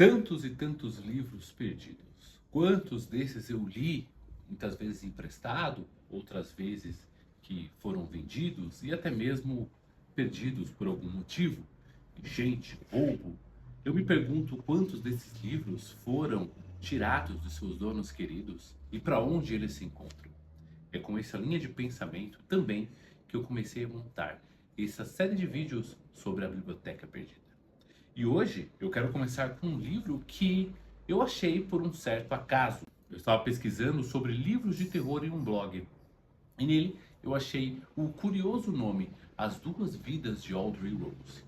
Tantos e tantos livros perdidos. Quantos desses eu li, muitas vezes emprestado, outras vezes que foram vendidos e até mesmo perdidos por algum motivo? Gente, roubo. Eu me pergunto quantos desses livros foram tirados dos seus donos queridos e para onde eles se encontram. É com essa linha de pensamento também que eu comecei a montar essa série de vídeos sobre a Biblioteca Perdida. E hoje eu quero começar com um livro que eu achei por um certo acaso. Eu estava pesquisando sobre livros de terror em um blog. E nele eu achei o curioso nome As Duas Vidas de Audrey Rose.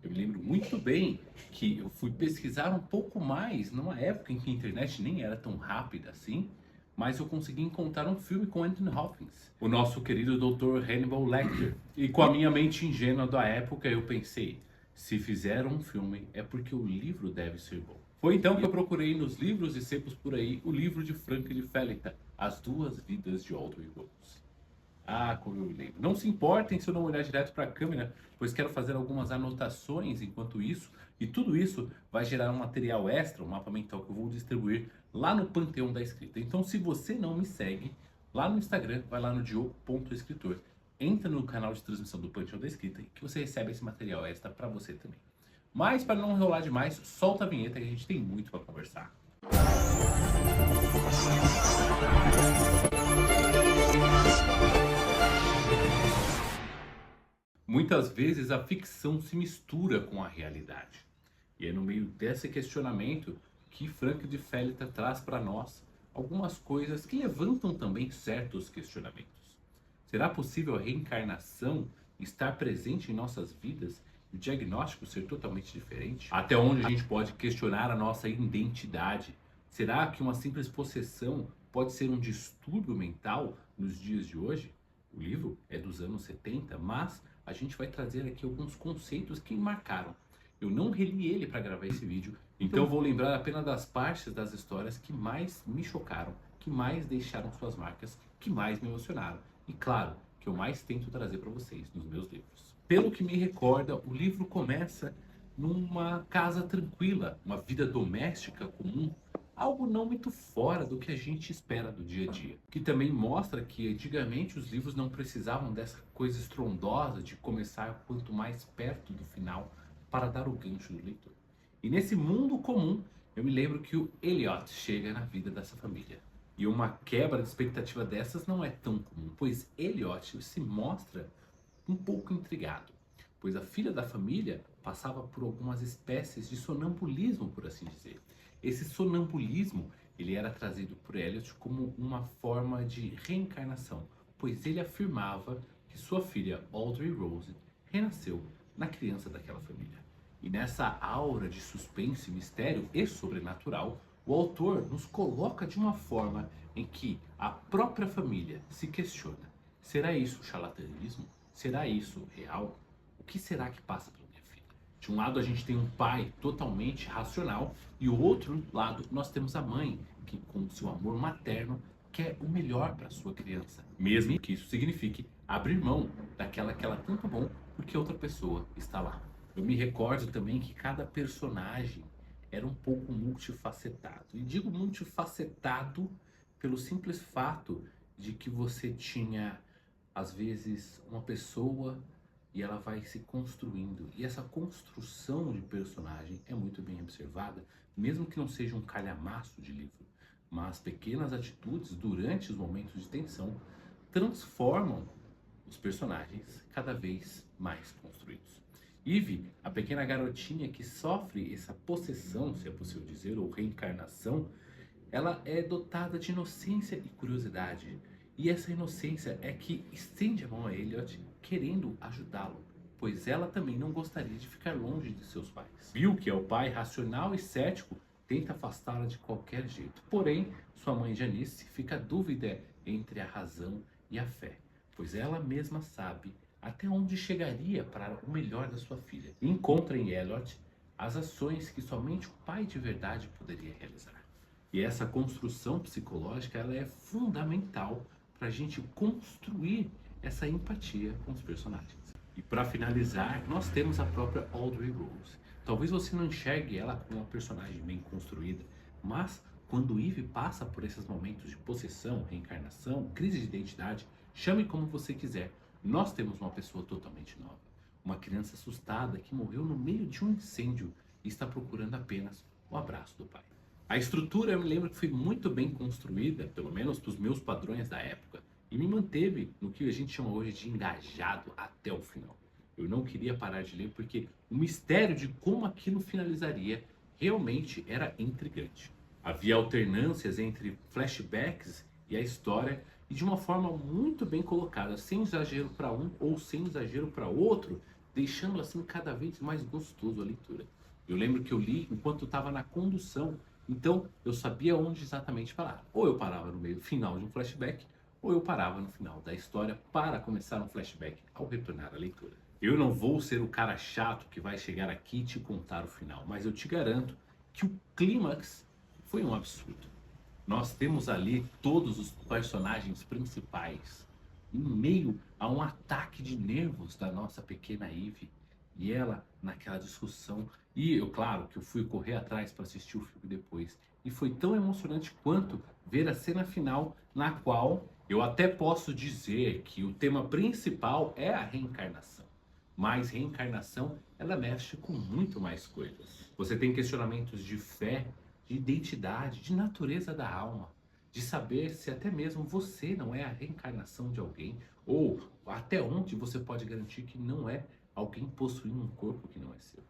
Eu me lembro muito bem que eu fui pesquisar um pouco mais numa época em que a internet nem era tão rápida assim, mas eu consegui encontrar um filme com Anthony Hopkins, o nosso querido Dr. Hannibal Lecter. E com a minha mente ingênua da época eu pensei, se fizeram um filme é porque o livro deve ser bom. Foi então que eu procurei nos livros e secos por aí o livro de Frank de Felita, As Duas Vidas de Audrey Rose. Ah, como eu me lembro. Não se importem se eu não olhar direto para a câmera, pois quero fazer algumas anotações enquanto isso, e tudo isso vai gerar um material extra, um mapa mental que eu vou distribuir lá no Panteão da Escrita. Então, se você não me segue, lá no Instagram, vai lá no diogo.escritor, entra no canal de transmissão do Panteão da Escrita, que você recebe esse material extra para você também. Mas, para não enrolar demais, solta a vinheta que a gente tem muito para conversar. Muitas vezes a ficção se mistura com a realidade. E é no meio desse questionamento que Frank de Felita traz para nós algumas coisas que levantam também certos questionamentos. Será possível a reencarnação estar presente em nossas vidas e o diagnóstico ser totalmente diferente? Até onde a gente pode questionar a nossa identidade? Será que uma simples possessão pode ser um distúrbio mental nos dias de hoje? O livro é dos anos 70, mas a gente vai trazer aqui alguns conceitos que me marcaram. Eu não reli ele para gravar esse vídeo, então vou lembrar apenas das partes das histórias que mais me chocaram, que mais deixaram suas marcas, que mais me emocionaram. E claro, que eu mais tento trazer para vocês nos meus livros. Pelo que me recorda, o livro começa numa casa tranquila, uma vida doméstica comum, algo não muito fora do que a gente espera do dia a dia. Que também mostra que antigamente os livros não precisavam dessa coisa estrondosa de começar quanto mais perto do final para dar o gancho do leitor. E nesse mundo comum, eu me lembro que o Elliot chega na vida dessa família. E uma quebra de expectativa dessas não é tão comum, pois Elliot se mostra um pouco intrigado, pois a filha da família passava por algumas espécies de sonambulismo, por assim dizer. Esse sonambulismo, ele era trazido por Elliot como uma forma de reencarnação, pois ele afirmava que sua filha Audrey Rose renasceu na criança daquela família. E nessa aura de suspense, mistério e sobrenatural, o autor nos coloca de uma forma em que a própria família se questiona: será isso charlatanismo? Será isso real? O que será que passa pela minha filha? De um lado a gente tem um pai totalmente racional e do outro lado nós temos a mãe que, com seu amor materno, quer o melhor para sua criança, mesmo que isso signifique abrir mão daquela que ela tanto bom porque outra pessoa está lá. Eu me recordo também que cada personagem era um pouco multifacetado. E digo multifacetado pelo simples fato de que você tinha, às vezes, uma pessoa e ela vai se construindo. E essa construção de personagem é muito bem observada, mesmo que não seja um calhamaço de livro. Mas pequenas atitudes durante os momentos de tensão transformam os personagens cada vez mais construídos. Eve, a pequena garotinha que sofre essa possessão, se é possível dizer, ou reencarnação, ela é dotada de inocência e curiosidade. E essa inocência é que estende a mão a Elliot, querendo ajudá-lo, pois ela também não gostaria de ficar longe de seus pais. Bill, que é o pai racional e cético, tenta afastá-la de qualquer jeito. Porém, sua mãe Janice fica dúvida entre a razão e a fé, pois ela mesma sabe até onde chegaria para o melhor da sua filha. E encontra em Elliot as ações que somente o pai de verdade poderia realizar. E essa construção psicológica ela é fundamental para a gente construir essa empatia com os personagens. E para finalizar, nós temos a própria Audrey Rose. Talvez você não enxergue ela como uma personagem bem construída, mas quando Eve passa por esses momentos de possessão, reencarnação, crise de identidade, chame como você quiser, nós temos uma pessoa totalmente nova. Uma criança assustada que morreu no meio de um incêndio e está procurando apenas o abraço do pai. A estrutura, eu me lembro que foi muito bem construída, pelo menos para os meus padrões da época, e me manteve no que a gente chama hoje de engajado até o final. Eu não queria parar de ler porque o mistério de como aquilo finalizaria realmente era intrigante. Havia alternâncias entre flashbacks e a história e de uma forma muito bem colocada, sem exagero para um ou sem exagero para outro, deixando assim cada vez mais gostoso a leitura. Eu lembro que eu li enquanto estava na condução, então eu sabia onde exatamente parar. Ou eu parava no meio final de um flashback, ou eu parava no final da história para começar um flashback ao retornar à leitura. Eu não vou ser o cara chato que vai chegar aqui e te contar o final, mas eu te garanto que o clímax foi um absurdo. Nós temos ali todos os personagens principais em meio a um ataque de nervos da nossa pequena Eve e ela naquela discussão. E eu, claro, que eu fui correr atrás para assistir o filme depois. E foi tão emocionante quanto ver a cena final, na qual eu até posso dizer que o tema principal é a reencarnação. Mas reencarnação, ela mexe com muito mais coisas. Você tem questionamentos de fé, de identidade, de natureza da alma, de saber se até mesmo você não é a reencarnação de alguém, ou até onde você pode garantir que não é alguém possuindo um corpo que não é seu.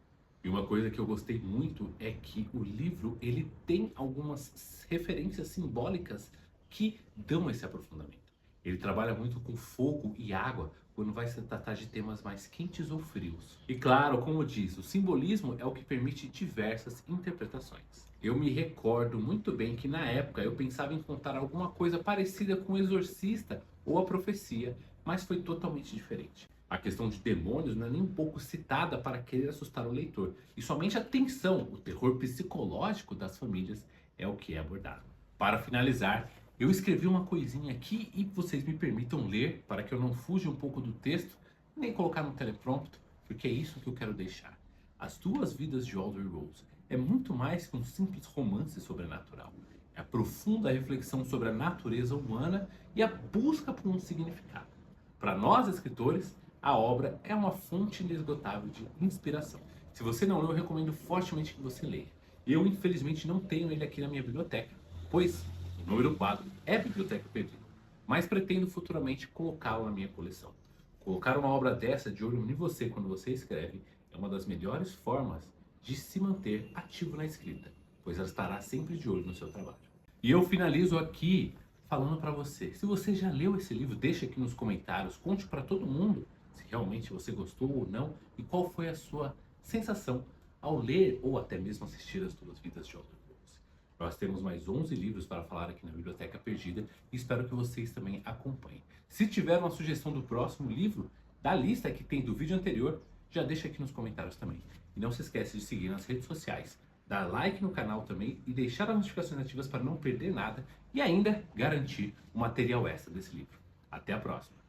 E uma coisa que eu gostei muito é que o livro ele tem algumas referências simbólicas que dão esse aprofundamento. Ele trabalha muito com fogo e água quando vai se tratar de temas mais quentes ou frios. E claro, como diz, o simbolismo é o que permite diversas interpretações. Eu me recordo muito bem que na época eu pensava em contar alguma coisa parecida com o Exorcista ou a Profecia, mas foi totalmente diferente. A questão de demônios não é nem um pouco citada para querer assustar o leitor, e somente a tensão, o terror psicológico das famílias é o que é abordado. Para finalizar, eu escrevi uma coisinha aqui e vocês me permitam ler para que eu não fuja um pouco do texto, nem colocar no teleprompter, porque é isso que eu quero deixar. As Duas Vidas de Audrey Rose é muito mais que um simples romance sobrenatural. É a profunda reflexão sobre a natureza humana e a busca por um significado. Para nós, escritores, a obra é uma fonte inesgotável de inspiração. Se você não leu, eu recomendo fortemente que você leia. Eu, infelizmente, não tenho ele aqui na minha biblioteca, pois o nome do quadro é Biblioteca Perdida, mas pretendo futuramente colocá-lo na minha coleção. Colocar uma obra dessa de olho em você quando você escreve é uma das melhores formas de se manter ativo na escrita, pois ela estará sempre de olho no seu trabalho. E eu finalizo aqui falando para você, se você já leu esse livro, deixa aqui nos comentários, conte para todo mundo se realmente você gostou ou não e qual foi a sua sensação ao ler ou até mesmo assistir As Duas Vidas de Audrey Rose. Nós temos mais 11 livros para falar aqui na Biblioteca Perdida e espero que vocês também acompanhem. Se tiver uma sugestão do próximo livro, da lista que tem do vídeo anterior, já deixa aqui nos comentários também. E não se esquece de seguir nas redes sociais, dar like no canal também e deixar as notificações ativas para não perder nada e ainda garantir o material extra desse livro. Até a próxima!